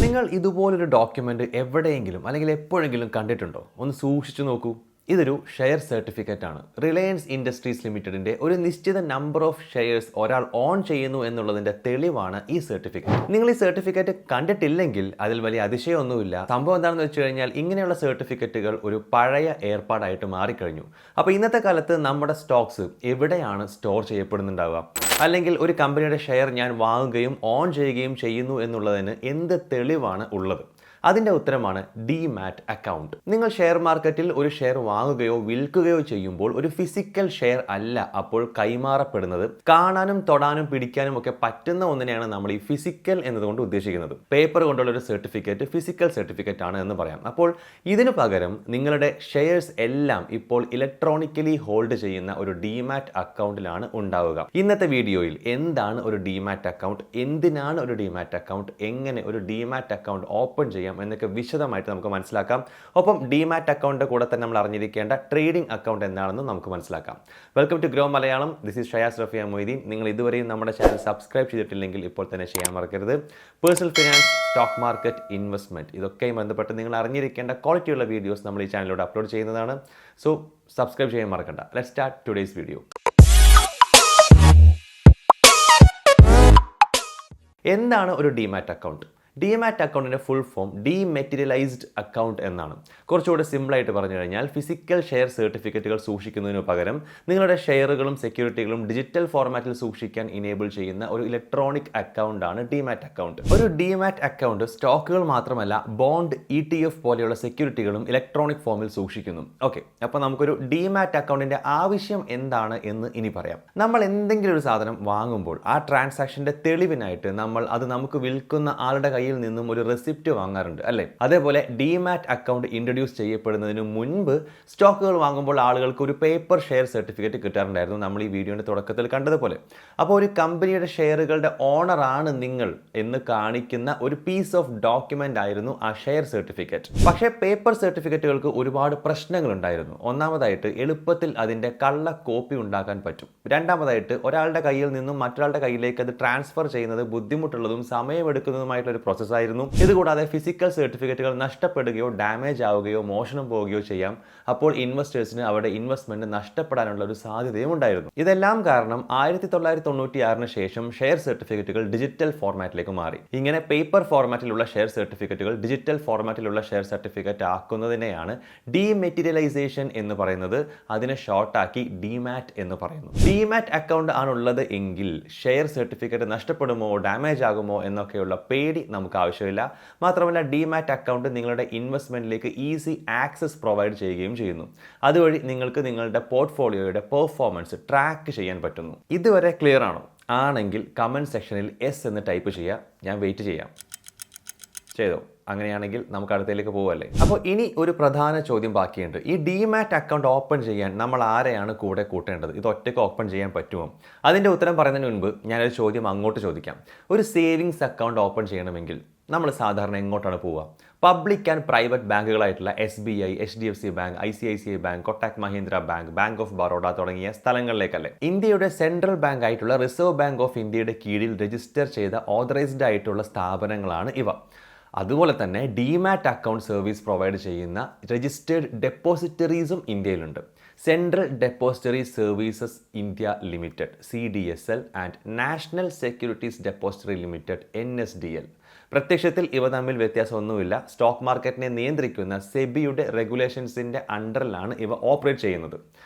നിങ്ങൾ ഇതുപോലൊരു ഡോക്യുമെന്റ് എവിടെയെങ്കിലും അല്ലെങ്കിൽ എപ്പോഴെങ്കിലും കണ്ടിട്ടുണ്ടോ? ഒന്ന് സൂക്ഷിച്ചു നോക്കൂ. ഇതൊരു ഷെയർ സർട്ടിഫിക്കറ്റ് ആണ്. റിലയൻസ് ഇൻഡസ്ട്രീസ് ലിമിറ്റഡിന്റെ ഒരു നിശ്ചിത നമ്പർ ഓഫ് ഷെയർസ് ഒരാൾ ഓൺ ചെയ്യുന്നു എന്നുള്ളതിന്റെ തെളിവാണ് ഈ സർട്ടിഫിക്കറ്റ്. നിങ്ങൾ ഈ സർട്ടിഫിക്കറ്റ് കണ്ടിട്ടില്ലെങ്കിൽ അതിൽ വലിയ അതിശയമൊന്നുമില്ല. സംഭവം എന്താണെന്ന് വെച്ച് കഴിഞ്ഞാൽ ഇങ്ങനെയുള്ള സർട്ടിഫിക്കറ്റുകൾ ഒരു പഴയ ഏർപ്പാടായിട്ട് മാറിക്കഴിഞ്ഞു. അപ്പോൾ ഇന്നത്തെ കാലത്ത് നമ്മുടെ സ്റ്റോക്സ് എവിടെയാണ് സ്റ്റോർ ചെയ്യപ്പെടുന്നുണ്ടാവുക? അല്ലെങ്കിൽ ഒരു കമ്പനിയുടെ ഷെയർ ഞാൻ വാങ്ങുകയും ഓൺ ചെയ്യുകയും ചെയ്യുന്നു എന്നുള്ളതിന് എന്ത് തെളിവാണ് ഉള്ളത്? അതിൻ്റെ ഉത്തരമാണ് ഡിമാറ്റ് അക്കൗണ്ട്. നിങ്ങൾ ഷെയർ മാർക്കറ്റിൽ ഒരു ഷെയർ വാങ്ങുകയോ വിൽക്കുകയോ ചെയ്യുമ്പോൾ ഒരു ഫിസിക്കൽ ഷെയർ അല്ല അപ്പോൾ കൈമാറപ്പെടുന്നത്. കാണാനും തൊടാനും പിടിക്കാനും ഒക്കെ പറ്റുന്ന ഒന്നിനെയാണ് നമ്മൾ ഈ ഫിസിക്കൽ എന്നതുകൊണ്ട് ഉദ്ദേശിക്കുന്നത്. പേപ്പർ കൊണ്ടുള്ള ഒരു സർട്ടിഫിക്കറ്റ് ഫിസിക്കൽ സർട്ടിഫിക്കറ്റ് ആണ് എന്ന് പറയാം. അപ്പോൾ ഇതിനു പകരം നിങ്ങളുടെ ഷെയർസ് എല്ലാം ഇപ്പോൾ ഇലക്ട്രോണിക്കലി ഹോൾഡ് ചെയ്യുന്ന ഒരു ഡിമാറ്റ് അക്കൗണ്ടിലാണ് ഉണ്ടാവുക. ഇന്നത്തെ വീഡിയോയിൽ എന്താണ് ഒരു ഡിമാറ്റ് അക്കൗണ്ട്, എന്തിനാണ് ഒരു ഡിമാറ്റ് അക്കൗണ്ട്, എങ്ങനെ ഒരു ഡിമാറ്റ് അക്കൗണ്ട് ഓപ്പൺ ചെയ്യാം എന്നൊക്കെ വിശദമായിട്ട് നമുക്ക് മനസ്സിലാക്കാം. ഒപ്പം ഡിമാറ്റ് അക്കൗണ്ടിന്റെ കൂടെ തന്നെ നമ്മൾ അറിഞ്ഞിരിക്കേണ്ട ട്രേഡിംഗ് അക്കൗണ്ട് എന്താണെന്ന് നമുക്ക് മനസ്സിലാക്കാം. Welcome to grow Malayalam. This is Shayas Rafiya Moideen. നിങ്ങൾ ഇതുവരെയും നമ്മുടെ ചാനൽ സബ്സ്ക്രൈബ് ചെയ്തിട്ടില്ലെങ്കിൽ ഇപ്പോൾ തന്നെ ചെയ്യാൻ മറക്കരുത്. Personal finance, stock market, investment ഇതൊക്കെയും ബന്ധപ്പെട്ട് നിങ്ങൾ അറിഞ്ഞിരിക്കേണ്ട ക്വാളിറ്റിയുള്ള വീഡിയോസ് നമ്മൾ ഈ ചാനലിലൂടെ അപ്ലോഡ് ചെയ്യുന്നതാണ്. സോ സബ്സ്ക്രൈബ് ചെയ്യാൻ മറക്കണ്ട. Let's start today's video. എന്താണ് ഒരു ഡിമാറ്റ് അക്കൗണ്ട്? ഡിമാറ്റ് അക്കൗണ്ടിൻ്റെ ഫുൾ ഫോം ഡീമെറ്റീരിയലൈസ്ഡ് അക്കൗണ്ട് എന്നാണ്. കുറച്ചുകൂടെ സിമ്പിളായിട്ട് പറഞ്ഞു കഴിഞ്ഞാൽ ഫിസിക്കൽ ഷെയർ സർട്ടിഫിക്കറ്റുകൾ സൂക്ഷിക്കുന്നതിന് പകരം നിങ്ങളുടെ ഷെയറുകളും സെക്യൂരിറ്റികളും ഡിജിറ്റൽ ഫോർമാറ്റിൽ സൂക്ഷിക്കാൻ ഇനേബിൾ ചെയ്യുന്ന ഒരു ഇലക്ട്രോണിക് അക്കൗണ്ടാണ് ഡിമാറ്റ് അക്കൗണ്ട്. ഒരു ഡിമാറ്റ് അക്കൗണ്ട് സ്റ്റോക്കുകൾ മാത്രമല്ല ബോണ്ട്, ETF പോലെയുള്ള സെക്യൂരിറ്റികളും ഇലക്ട്രോണിക് ഫോമിൽ സൂക്ഷിക്കുന്നു. ഓക്കെ, അപ്പോൾ നമുക്കൊരു ഡിമാറ്റ് അക്കൗണ്ടിൻ്റെ ആവശ്യം എന്താണ് എന്ന് ഇനി പറയാം. നമ്മൾ എന്തെങ്കിലും ഒരു സാധനം വാങ്ങുമ്പോൾ ആ ട്രാൻസാക്ഷൻ്റെ തെളിവിനായിട്ട് നമ്മൾ അത് നമുക്ക് വിൽക്കുന്ന ആളുടെ കയ്യിൽ നിന്നും ഒരു റെസിപ്റ്റ് വാങ്ങാറുണ്ട് അല്ലേ? അതേപോലെ ഡിമാറ്റ് അക്കൗണ്ട് ഇൻട്രൊഡ്യൂസ് ചെയ്യപ്പെടുന്നതിന് മുൻപ് സ്റ്റോക്കുകൾ വാങ്ങുമ്പോൾ ആളുകൾക്ക് ഒരു പേപ്പർ ഷെയർ സർട്ടിഫിക്കറ്റ് കിട്ടാറുണ്ടായിരുന്നു, നമ്മൾ ഈ വീഡിയോയുടെ തുടക്കത്തിൽ കണ്ടതുപോലെ. അപ്പോൾ ഒരു കമ്പനിയുടെ ഷെയറുകളുടെ ഓണറാണ് നിങ്ങൾ എന്ന് കാണിക്കുന്ന ഒരു പീസ് ഓഫ് ഡോക്യുമെന്റ് ആയിരുന്നു ആ ഷെയർ സർട്ടിഫിക്കറ്റ്. പക്ഷേ പേപ്പർ സർട്ടിഫിക്കറ്റുകൾക്ക് ഒരുപാട് പ്രശ്നങ്ങൾ ഉണ്ടായിരുന്നു. ഒന്നാമതായിട്ട് എളുപ്പത്തിൽ അതിന്റെ കള്ള കോപ്പി ഉണ്ടാക്കാൻ പറ്റും. രണ്ടാമതായിട്ട് ഒരാളുടെ കയ്യിൽ നിന്നും മറ്റൊരാളുടെ കയ്യിലേക്ക് അത് ട്രാൻസ്ഫർ ചെയ്യുന്നത് ബുദ്ധിമുട്ടുള്ളതും സമയമെടുക്കുന്നതുമായിട്ടുള്ള ഒരു പ്രോസസ് ആയിരുന്നു. ഇതുകൂടാതെ ഫിസിക്കൽ സർട്ടിഫിക്കറ്റുകൾ നഷ്ടപ്പെടുകയോ ഡാമേജ് ആവുകയോ മോഷണം പോവുകയോ ചെയ്യാം. അപ്പോൾ ഇൻവെസ്റ്റേഴ്സിന് അവരുടെ ഇൻവെസ്റ്റ്മെന്റ് നഷ്ടപ്പെടാനുള്ള ഒരു സാധ്യതയും ഉണ്ടായിരുന്നു. ഇതെല്ലാം കാരണം 1996 ശേഷം ഷെയർ സർട്ടിഫിക്കറ്റുകൾ ഡിജിറ്റൽ ഫോർമാറ്റിലേക്ക് മാറി. ഇങ്ങനെ പേപ്പർ ഫോർമാറ്റിലുള്ള ഷെയർ സർട്ടിഫിക്കറ്റുകൾ ഡിജിറ്റൽ ഫോർമാറ്റിലുള്ള ഷെയർ സർട്ടിഫിക്കറ്റ് ആക്കുന്നതിനെയാണ് ഡീമെറ്റീരിയലൈസേഷൻ എന്ന് പറയുന്നത്. അതിനെ ഷോർട്ടാക്കി ഡിമാറ്റ് എന്ന് പറയുന്നു. ഡിമാറ്റ് അക്കൗണ്ട് ആണുള്ളത് എങ്കിൽ ഷെയർ സർട്ടിഫിക്കറ്റ് നഷ്ടപ്പെടുമോ ഡാമേജ് ആകുമോ എന്നൊക്കെയുള്ള പേടി നമുക്ക് ആവശ്യമില്ല. മാത്രമല്ല ഡിമാറ്റ് അക്കൗണ്ട് നിങ്ങളുടെ ഇൻവെസ്റ്റ്മെന്റിലേക്ക് ഈസി ആക്സസ് പ്രൊവൈഡ് ചെയ്യുകയും ചെയ്യുന്നു. അതുവഴി നിങ്ങൾക്ക് നിങ്ങളുടെ പോർട്ട്ഫോളിയോയുടെ പെർഫോമൻസ് ട്രാക്ക് ചെയ്യാൻ പറ്റുന്നു. ഇതുവരെ ക്ലിയർ ആണോ? ആണെങ്കിൽ കമന്റ് സെക്ഷനിൽ എസ് എന്ന് ടൈപ്പ് ചെയ്യുക. ഞാൻ വെയിറ്റ് ചെയ്യാം. ചെയ്തോ? അങ്ങനെയാണെങ്കിൽ നമുക്ക് അടുത്തേക്ക് പോവല്ലേ. അപ്പോൾ ഇനി ഒരു പ്രധാന ചോദ്യം ബാക്കിയുണ്ട്. ഈ ഡിമാറ്റ് അക്കൗണ്ട് ഓപ്പൺ ചെയ്യാൻ നമ്മൾ ആരെയാണ് കൂടെ കൂട്ടേണ്ടത്? ഇത് ഒറ്റയ്ക്ക് ഓപ്പൺ ചെയ്യാൻ പറ്റുമോ? അതിൻ്റെ ഉത്തരം പറയുന്നതിന് മുൻപ് ഞാനൊരു ചോദ്യം അങ്ങോട്ട് ചോദിക്കാം. ഒരു സേവിങ്സ് അക്കൗണ്ട് ഓപ്പൺ ചെയ്യണമെങ്കിൽ നമ്മൾ സാധാരണ എങ്ങോട്ടാണ് പോവുക? പബ്ലിക് ആൻഡ് പ്രൈവറ്റ് ബാങ്കുകളായിട്ടുള്ള SBI, HDFC bank, ICICI bank, Kotak Mahindra bank, bank of Baroda തുടങ്ങിയ സ്ഥലങ്ങളിലേക്കല്ലേ? ഇന്ത്യയുടെ സെൻട്രൽ ബാങ്ക് ആയിട്ടുള്ള റിസർവ് ബാങ്ക് ഓഫ് ഇന്ത്യയുടെ കീഴിൽ രജിസ്റ്റർ ചെയ്ത ഓതറൈസ്ഡ് ആയിട്ടുള്ള സ്ഥാപനങ്ങളാണ് ഇവ. അതുപോലെ തന്നെ ഡിമാറ്റ് അക്കൗണ്ട് സർവീസ് പ്രൊവൈഡ് ചെയ്യുന്ന രജിസ്റ്റേർഡ് ഡെപ്പോസിറ്ററീസും ഇന്ത്യയിലുണ്ട്. Central depository services India limited CDSL and national securities depository limited NSDL. പ്രത്യക്ഷത്തിൽ ഇവ തമ്മിൽ വ്യത്യാസമൊന്നുമില്ല. സ്റ്റോക്ക് മാർക്കറ്റിനെ നിയന്ത്രിക്കുന്ന സെബിയുടെ റെഗുലേഷൻസിൻ്റെ അണ്ടറിലാണ് ഇവ ഓപ്പറേറ്റ് ചെയ്യുന്നത്.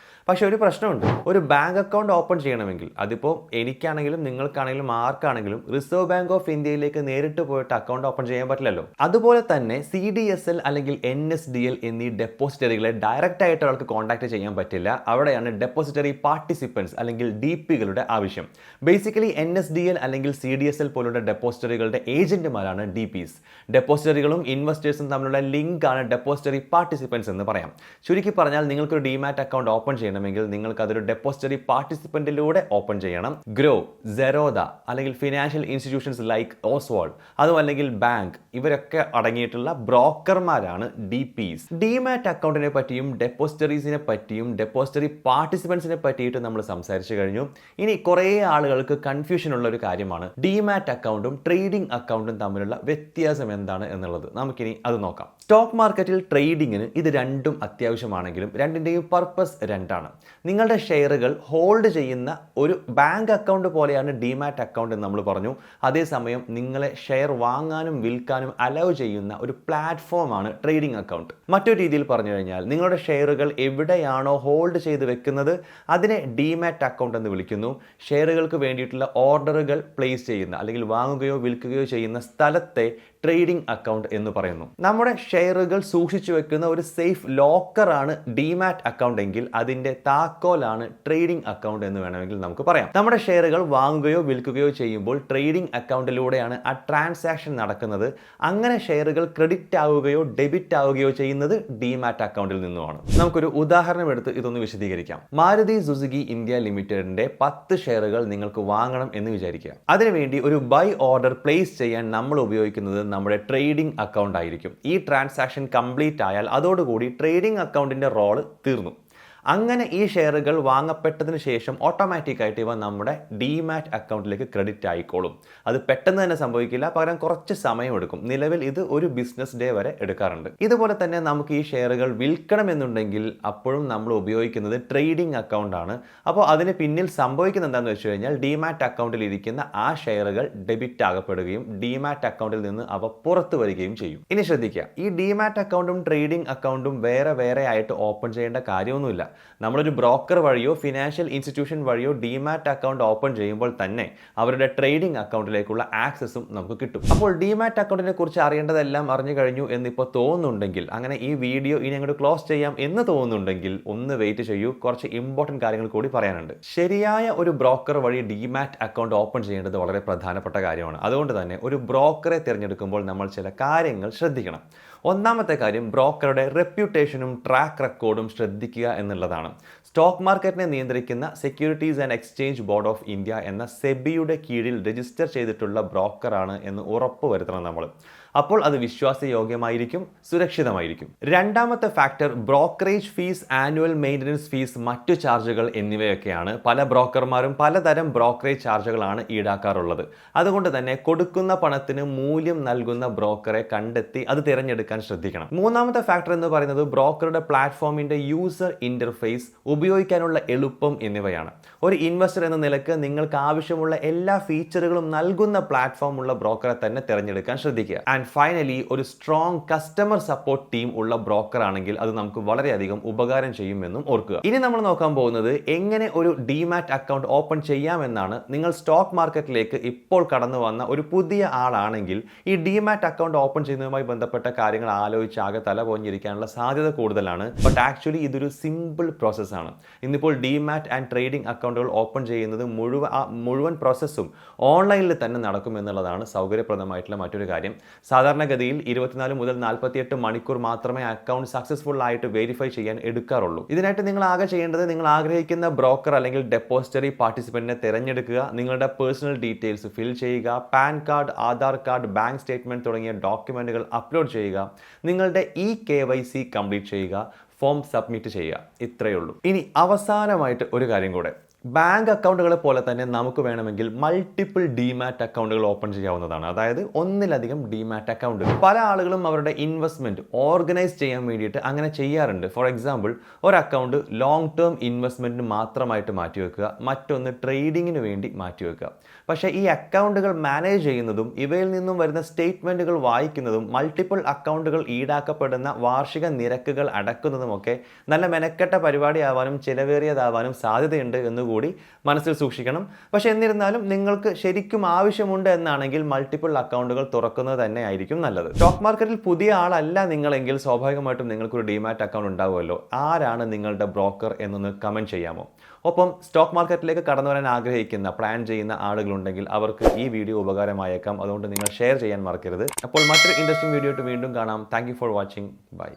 പക്ഷേ ഒരു പ്രശ്നമുണ്ട്. ഒരു ബാങ്ക് അക്കൗണ്ട് ഓപ്പൺ ചെയ്യണമെങ്കിൽ അതിപ്പോൾ എനിക്കാണെങ്കിലും നിങ്ങൾക്കാണെങ്കിലും ആർക്കാണെങ്കിലും റിസർവ് ബാങ്ക് ഓഫ് ഇന്ത്യയിലേക്ക് നേരിട്ട് പോയിട്ട് അക്കൗണ്ട് ഓപ്പൺ ചെയ്യാൻ പറ്റില്ലല്ലോ. അതുപോലെ തന്നെ CDSL അല്ലെങ്കിൽ NSDL എന്നീ ഡെപ്പോസിറ്ററികളെ ഡയറക്റ്റ് ആയിട്ട് ഒരാൾക്ക് കോൺടാക്ട് ചെയ്യാൻ പറ്റില്ല. അവിടെയാണ് ഡെപ്പോസിറ്ററി പാർട്ടിസിപ്പൻസ് അല്ലെങ്കിൽ DPകളുടെ ആവശ്യം. ബേസിക്കലി NSDL അല്ലെങ്കിൽ CDSL പോലുള്ള ഡെപ്പോസിറ്ററികളുടെ ഏജന്റുമാരാണ് DPs. ഡെപ്പോസിറ്ററികളും ഇൻവെസ്റ്റേഴ്സും തമ്മിലുള്ള ലിങ്ക് ആണ് ഡെപ്പോസിറ്ററി പാർട്ടിസിപ്പൻസ് എന്ന് പറയാം. ചുരുക്കി പറഞ്ഞാൽ നിങ്ങൾക്കൊരു ഡിമാറ്റ് അക്കൗണ്ട് ഓപ്പൺ ചെയ്യണം ചെയ്യണമെങ്കിൽ നിങ്ങൾക്ക് അതൊരു ഡെപ്പോസിറ്ററി പാർട്ടിസിപ്പൻറ്റിലൂടെ ഓപ്പൺ ചെയ്യണം. ഗ്രോ, സെറോദ അല്ലെങ്കിൽ ഫിനാൻഷ്യൽ ഇൻസ്റ്റിറ്റ്യൂഷൻസ് ലൈക്ക് ഓസ്വാൾഡ്, അതും അല്ലെങ്കിൽ ബാങ്ക്, ഇവരൊക്കെ അടങ്ങിയിട്ടുള്ള ബ്രോക്കർമാരാണ് DPs. ഡിമാറ്റ് അക്കൗണ്ടിനെ പറ്റിയും ഡെപ്പോസിറ്ററീസിനെ പറ്റിയും ഡെപ്പോസിറ്ററി പാർട്ടിസിപ്പൻസിനെ പറ്റിയിട്ട് നമ്മൾ സംസാരിച്ചു കഴിഞ്ഞു. ഇനി കുറേ ആളുകൾക്ക് കൺഫ്യൂഷൻ ഉള്ള ഒരു കാര്യമാണ് ഡിമാറ്റ് അക്കൗണ്ടും ട്രേഡിംഗ് അക്കൗണ്ടും തമ്മിലുള്ള വ്യത്യാസം എന്താണ് എന്നുള്ളത്. നമുക്കിനി അത് നോക്കാം. സ്റ്റോക്ക് മാർക്കറ്റിൽ ട്രേഡിങ്ങിന് ഇത് രണ്ടും അത്യാവശ്യമാണെങ്കിലും രണ്ടിൻ്റെയും പർപ്പസ് രണ്ടാണ്. നിങ്ങളുടെ ഷെയറുകൾ ഹോൾഡ് ചെയ്യുന്ന ഒരു ബാങ്ക് അക്കൗണ്ട് പോലെയാണ് ഡിമാറ്റ് അക്കൗണ്ട് എന്ന് നമ്മൾ പറഞ്ഞു. അതേസമയം നിങ്ങളെ ഷെയർ വാങ്ങാനും വിൽക്കാനും അലൗ ചെയ്യുന്ന ഒരു പ്ലാറ്റ്ഫോമാണ് ട്രേഡിംഗ് അക്കൗണ്ട്. മറ്റൊരു രീതിയിൽ പറഞ്ഞു കഴിഞ്ഞാൽ നിങ്ങളുടെ ഷെയറുകൾ എവിടെയാണോ ഹോൾഡ് ചെയ്ത് വെക്കുന്നത് അതിനെ ഡിമാറ്റ് അക്കൗണ്ട് എന്ന് വിളിക്കുന്നു. ഷെയറുകൾക്ക് വേണ്ടിയിട്ടുള്ള ഓർഡറുകൾ പ്ലേസ് ചെയ്യുന്ന അല്ലെങ്കിൽ വാങ്ങുകയോ വിൽക്കുകയോ ചെയ്യുന്ന സ്ഥലത്തെ ട്രേഡിംഗ് അക്കൗണ്ട് എന്ന് പറയുന്നു. നമ്മുടെ ഷെയറുകൾ സൂക്ഷിച്ചു വെക്കുന്ന ഒരു സേഫ് ലോക്കറാണ് ഡിമാറ്റ് അക്കൗണ്ട് എങ്കിൽ അതിൻ്റെ താക്കോലാണ് ട്രേഡിംഗ് അക്കൗണ്ട് എന്ന് വേണമെങ്കിൽ നമുക്ക് പറയാം. നമ്മുടെ ഷെയറുകൾ വാങ്ങുകയോ വിൽക്കുകയോ ചെയ്യുമ്പോൾ ട്രേഡിംഗ് അക്കൗണ്ടിലൂടെയാണ് ആ ട്രാൻസാക്ഷൻ നടക്കുന്നത്. അങ്ങനെ ഷെയറുകൾ ക്രെഡിറ്റ് ആവുകയോ ഡെബിറ്റ് ആവുകയോ ചെയ്യുന്നത് ഡിമാറ്റ് അക്കൗണ്ടിൽ നിന്നുമാണ്. നമുക്കൊരു ഉദാഹരണം എടുത്ത് ഇതൊന്ന് വിശദീകരിക്കാം. മാരുതി സുസുക്കി ഇന്ത്യ ലിമിറ്റഡിന്റെ 10 ഷെയറുകൾ നിങ്ങൾക്ക് വാങ്ങണം എന്ന് വിചാരിക്കുക. അതിനുവേണ്ടി ഒരു ബൈ ഓർഡർ പ്ലേസ് ചെയ്യാൻ നമ്മൾ ഉപയോഗിക്കുന്നത് നമ്മുടെ ട്രേഡിംഗ് അക്കൗണ്ട് ആയിരിക്കും. ഈ ട്രാൻസാക്ഷൻ കംപ്ലീറ്റ് ആയാൽ അതോടുകൂടി ട്രേഡിംഗ് അക്കൗണ്ടിന്റെ റോള് തീർന്നു. അങ്ങനെ ഈ ഷെയറുകൾ വാങ്ങപ്പെട്ടതിന് ശേഷം ഓട്ടോമാറ്റിക്കായിട്ട് ഇവ നമ്മുടെ ഡിമാറ്റ് അക്കൗണ്ടിലേക്ക് ക്രെഡിറ്റ് ആയിക്കോളും. അത് പെട്ടെന്ന് തന്നെ സംഭവിക്കില്ല, പകരം കുറച്ച് സമയമെടുക്കും. നിലവിൽ ഇത് ഒരു ബിസിനസ് ഡേ വരെ എടുക്കാറുണ്ട്. ഇതുപോലെ തന്നെ നമുക്ക് ഈ ഷെയറുകൾ വിൽക്കണമെന്നുണ്ടെങ്കിൽ അപ്പോഴും നമ്മൾ ഉപയോഗിക്കുന്നത് ട്രേഡിംഗ് അക്കൗണ്ട് ആണ്. അപ്പോൾ അതിന് പിന്നിൽ സംഭവിക്കുന്നത് എന്താണെന്ന് വെച്ച് കഴിഞ്ഞാൽ ഡിമാറ്റ് അക്കൗണ്ടിൽ ഇരിക്കുന്ന ആ ഷെയറുകൾ ഡെബിറ്റ് ആകപ്പെടുകയും ഡിമാറ്റ് അക്കൗണ്ടിൽ നിന്ന് അവ പുറത്തു വരികയും ചെയ്യും. ഇനി ശ്രദ്ധിക്കുക, ഈ ഡിമാറ്റ് അക്കൗണ്ടും ട്രേഡിംഗ് അക്കൗണ്ടും വേറെ വേറെ ആയിട്ട് ഓപ്പൺ ചെയ്യേണ്ട കാര്യമൊന്നുമില്ല. നമ്മളൊരു ബ്രോക്കർ വഴിയോ ഫിനാൻഷ്യൽ ഇൻസ്റ്റിറ്റ്യൂഷൻ വഴിയോ ഡിമാറ്റ് അക്കൗണ്ട് ഓപ്പൺ ചെയ്യുമ്പോൾ തന്നെ അവരുടെ ട്രേഡിംഗ് അക്കൗണ്ടിലേക്കുള്ള ആക്സസും നമുക്ക് കിട്ടും. അപ്പോൾ ഡിമാറ്റ് അക്കൗണ്ടിനെ കുറിച്ച് അറിയേണ്ടതെല്ലാം അറിഞ്ഞു കഴിഞ്ഞു എന്നിപ്പോൾ തോന്നുന്നുണ്ടെങ്കിൽ, അങ്ങനെ ഈ വീഡിയോ ഇനി അങ്ങോട്ട് ക്ലോസ് ചെയ്യാം എന്ന് തോന്നുന്നുണ്ടെങ്കിൽ ഒന്ന് വെയിറ്റ് ചെയ്യൂ, കുറച്ച് ഇമ്പോർട്ടൻറ്റ് കാര്യങ്ങൾ കൂടി പറയാനുണ്ട്. ശരിയായ ഒരു ബ്രോക്കർ വഴി ഡിമാറ്റ് അക്കൗണ്ട് ഓപ്പൺ ചെയ്യേണ്ടത് വളരെ പ്രധാനപ്പെട്ട കാര്യമാണ്. അതുകൊണ്ട് തന്നെ ഒരു ബ്രോക്കറെ തിരഞ്ഞെടുക്കുമ്പോൾ നമ്മൾ ചില കാര്യങ്ങൾ ശ്രദ്ധിക്കണം. ഒന്നാമത്തെ കാര്യം, ബ്രോക്കറുടെ റെപ്യൂട്ടേഷനും ട്രാക്ക് റെക്കോർഡും ശ്രദ്ധിക്കുക എന്നുള്ളതാണ്. സ്റ്റോക്ക് മാർക്കറ്റിനെ നിയന്ത്രിക്കുന്ന securities and exchange board of India എന്ന സെബിയുടെ കീഴിൽ രജിസ്റ്റർ ചെയ്തിട്ടുള്ള ബ്രോക്കറാണ് എന്ന് ഉറപ്പ് വരുത്തണം നമ്മൾ. അപ്പോൾ അത് വിശ്വാസയോഗ്യമായിരിക്കും, സുരക്ഷിതമായിരിക്കും. രണ്ടാമത്തെ factor, brokerage fees, annual maintenance fees, മറ്റു ചാർജുകൾ എന്നിവയൊക്കെയാണ്. പല ബ്രോക്കർമാരും പലതരം ബ്രോക്കറേജ് ചാർജുകളാണ് ഈടാക്കാറുള്ളത്. അതുകൊണ്ട് തന്നെ കൊടുക്കുന്ന പണത്തിന് മൂല്യം നൽകുന്ന ബ്രോക്കറെ കണ്ടെത്തി അത് തിരഞ്ഞെടുക്കാൻ ശ്രദ്ധിക്കണം. മൂന്നാമത്തെ ഫാക്ടർ എന്ന് പറയുന്നത് ബ്രോക്കറുടെ പ്ലാറ്റ്ഫോമിന്റെ യൂസർ ഇന്റർഫേസ്, ഉപയോഗിക്കാനുള്ള എളുപ്പം എന്നിവയാണ്. ഒരു ഇൻവെസ്റ്റർ എന്ന നിലക്ക് നിങ്ങൾക്ക് ആവശ്യമുള്ള എല്ലാ ഫീച്ചറുകളും നൽകുന്ന പ്ലാറ്റ്ഫോം ഉള്ള ബ്രോക്കറെ തന്നെ തിരഞ്ഞെടുക്കാൻ ശ്രദ്ധിക്കുക. ആൻഡ് ഫൈനലി, ഒരു സ്ട്രോങ് കസ്റ്റമർ സപ്പോർട്ട് ടീം ഉള്ള ബ്രോക്കർ ആണെങ്കിൽ അത് നമുക്ക് വളരെയധികം ഉപകാരം ചെയ്യുമെന്നും ഓർക്കുക. ഇനി നമ്മൾ നോക്കാൻ പോകുന്നത് എങ്ങനെ ഒരു ഡിമാറ്റ് അക്കൗണ്ട് ഓപ്പൺ ചെയ്യാമെന്നാണ്. നിങ്ങൾ സ്റ്റോക്ക് മാർക്കറ്റിലേക്ക് ഇപ്പോൾ കടന്നു വന്ന ഒരു പുതിയ ആളാണെങ്കിൽ ഈ ഡിമാറ്റ് അക്കൗണ്ട് ഓപ്പൺ ചെയ്യുന്നതുമായി ബന്ധപ്പെട്ട കാര്യങ്ങൾ ആലോചിച്ച് ആകെ തല പോഞ്ഞിരിക്കാനുള്ള സാധ്യത കൂടുതലാണ്. ബട്ട് ആക്ച്വലി ഇതൊരു സിമ്പിൾ പ്രോസസ്സാണ്. ഇന്നിപ്പോൾ ഡിമാറ്റ് ആൻഡ് ട്രേഡിംഗ് അക്കൗണ്ടുകൾ ഓപ്പൺ ചെയ്യുന്നത് മുഴുവൻ പ്രോസസ്സും ഓൺലൈനിൽ തന്നെ നടക്കും എന്നുള്ളതാണ് സൗകര്യപ്രദമായിട്ടുള്ള മറ്റൊരു കാര്യം. സാധാരണഗതിയിൽ 24 മുതൽ 48 മണിക്കൂർ മാത്രമേ അക്കൗണ്ട് സക്സസ്ഫുൾ ആയിട്ട് വെരിഫൈ ചെയ്യാൻ എടുക്കാറുള്ളൂ. ഇതിനായിട്ട് നിങ്ങൾ ആകെ ചെയ്യേണ്ടത് നിങ്ങൾ ആഗ്രഹിക്കുന്ന ബ്രോക്കർ അല്ലെങ്കിൽ ഡെപ്പോസിറ്ററി പാർട്ടിസിപ്പന്റിനെ തിരഞ്ഞെടുക്കുക, നിങ്ങളുടെ പേഴ്സണൽ ഡീറ്റെയിൽസ് ഫിൽ ചെയ്യുക, pan card, Aadhaar card, bank statement തുടങ്ങിയ ഡോക്യുമെന്റുകൾ അപ്ലോഡ് ചെയ്യുക, നിങ്ങളുടെ KYC കംപ്ലീറ്റ് ചെയ്യുക, ഫോം സബ്മിറ്റ് ചെയ്യുക. ഇത്രയേ ഉള്ളൂ. ഇനി അവസാനമായിട്ട് ഒരു കാര്യം കൂടെ, ബാങ്ക് അക്കൗണ്ടുകളെ പോലെ തന്നെ നമുക്ക് വേണമെങ്കിൽ മൾട്ടിപ്പിൾ ഡിമാറ്റ് അക്കൗണ്ടുകൾ ഓപ്പൺ ചെയ്യാവുന്നതാണ്. അതായത് ഒന്നിലധികം ഡിമാറ്റ് അക്കൗണ്ട്. പല ആളുകളും അവരുടെ ഇൻവെസ്റ്റ്മെന്റ് ഓർഗനൈസ് ചെയ്യാൻ വേണ്ടിയിട്ട് അങ്ങനെ ചെയ്യാറുണ്ട്. ഫോർ എക്സാമ്പിൾ, ഒരു അക്കൗണ്ട് ലോങ് ടേം ഇൻവെസ്റ്റ്മെന്റിന് മാത്രമായിട്ട് മാറ്റിവെക്കുക, മറ്റൊന്ന് ട്രേഡിങ്ങിന് വേണ്ടി മാറ്റിവെക്കുക. പക്ഷേ ഈ അക്കൗണ്ടുകൾ മാനേജ് ചെയ്യുന്നതും ഇവയിൽ നിന്നും വരുന്ന സ്റ്റേറ്റ്മെന്റുകൾ വായിക്കുന്നതും മൾട്ടിപ്പിൾ അക്കൗണ്ടുകൾ ഈടാക്കപ്പെടുന്ന വാർഷിക നിരക്കുകൾ അടക്കുന്നതുമൊക്കെ നല്ല മെനക്കെട്ട പരിപാടിയാവാനും ചിലവേറിയതാവാനും സാധ്യതയുണ്ട് എന്ന് കൂടി മനസ്സിൽ സൂക്ഷിക്കണം. പക്ഷെ എന്നിരുന്നാലും നിങ്ങൾക്ക് ശരിക്കും ആവശ്യമുണ്ട് എന്നാണെങ്കിൽ മൾട്ടിപ്പിൾ അക്കൗണ്ടുകൾ തുറക്കുന്നത് തന്നെ ആയിരിക്കും നല്ലത്. സ്റ്റോക്ക് മാർക്കറ്റിൽ പുതിയ ആളല്ല നിങ്ങളെങ്കിൽ സ്വാഭാവികമായിട്ടും നിങ്ങൾക്കൊരു ഡിമാറ്റ് അക്കൗണ്ട് ഉണ്ടാവുമല്ലോ. ആരാണ് നിങ്ങളുടെ ബ്രോക്കർ എന്നൊന്ന് കമന്റ് ചെയ്യാമോ? ഒപ്പം സ്റ്റോക്ക് മാർക്കറ്റിലേക്ക് കടന്നു വരാൻ ആഗ്രഹിക്കുന്ന പ്ലാൻ ചെയ്യുന്ന ആളുകളുണ്ടെങ്കിൽ അവർക്ക് ഈ വീഡിയോ ഉപകാരമായേക്കാം. അതുകൊണ്ട് നിങ്ങൾ ഷെയർ ചെയ്യാൻ മറക്കരുത്. അപ്പോൾ മറ്റൊരു ഇൻട്രസ്റ്റിംഗ് വീഡിയോ ആയിട്ട് വീണ്ടും കാണാം. Thank you for watching. Bye.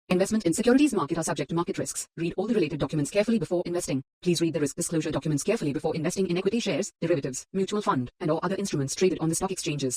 Investment in securities market are subject to market risks. Read all the related documents carefully before investing. Please read the risk disclosure documents carefully before investing in equity shares, derivatives, mutual fund, and or other instruments traded on the stock exchanges.